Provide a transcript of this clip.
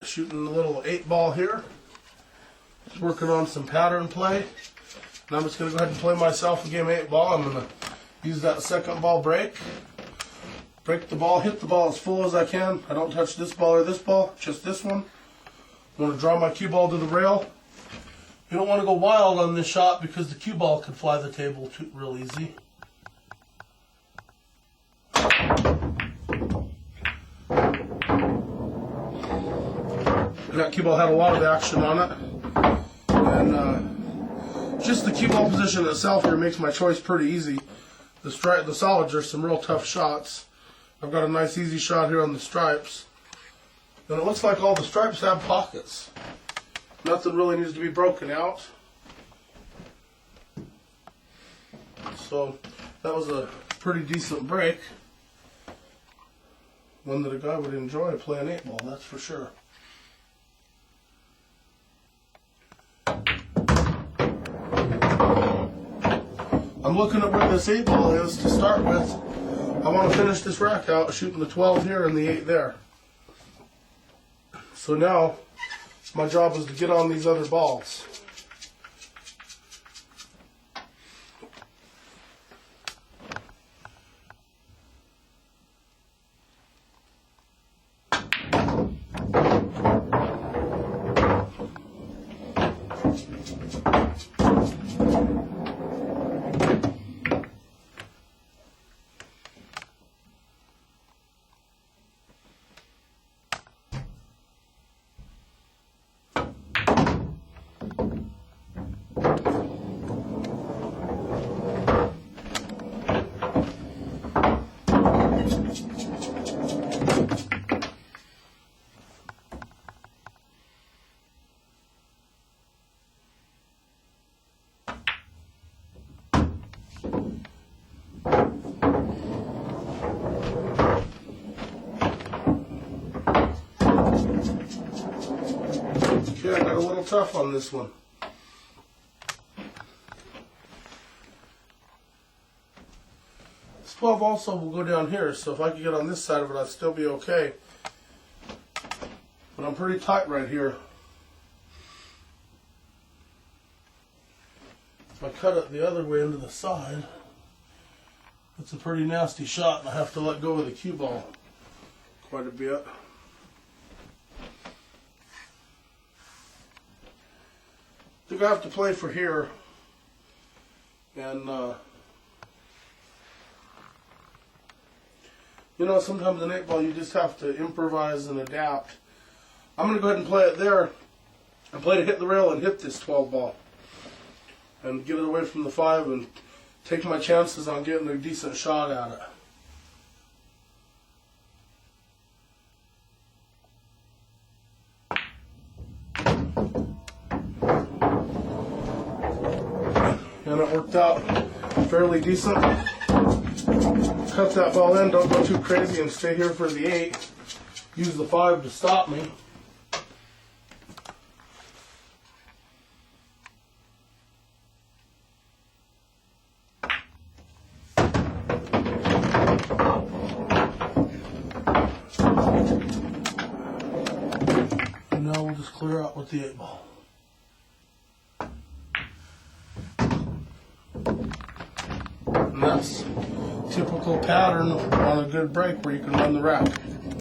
Shooting a little 8-ball here. Just working on some pattern play. And I'm just going to go ahead and play myself a game of 8-ball. I'm going to use that second ball break. Break the ball, hit the ball as full as I can. I don't touch this ball or this ball, just this one. I'm going to draw my cue ball to the rail. You don't want to go wild on this shot because the cue ball could fly the table real easy. That cue ball had a lot of action on it, and just the cue ball position itself here makes my choice pretty easy. The solids are some real tough shots. I've got a nice easy shot here on the stripes, and it looks like all the stripes have pockets. Nothing really needs to be broken out. So that was a pretty decent break. One that a guy would enjoy playing 8-ball, that's for sure. I'm looking at where this 8-ball is to start with. I want to finish this rack out shooting the 12 here and the 8 there. So now my job is to get on these other balls. Okay, I got a little tough on this one. This 12 also will go down here, so if I could get on this side of it, I'd still be okay. But I'm pretty tight right here. If I cut it the other way into the side, it's a pretty nasty shot, and I have to let go of the cue ball quite a bit. I think I have to play for here, and you know, sometimes in 8-ball you just have to improvise and adapt. I'm going to go ahead and play it there and play to hit the rail and hit this 12 ball and get it away from the 5 and take my chances on getting a decent shot at it. And it worked out fairly decent. Cut that ball in, don't go too crazy, and stay here for the 8. Use the 5 to stop me. And now we'll just clear out with the 8-ball. And that's typical pattern on a good break where you can run the rack.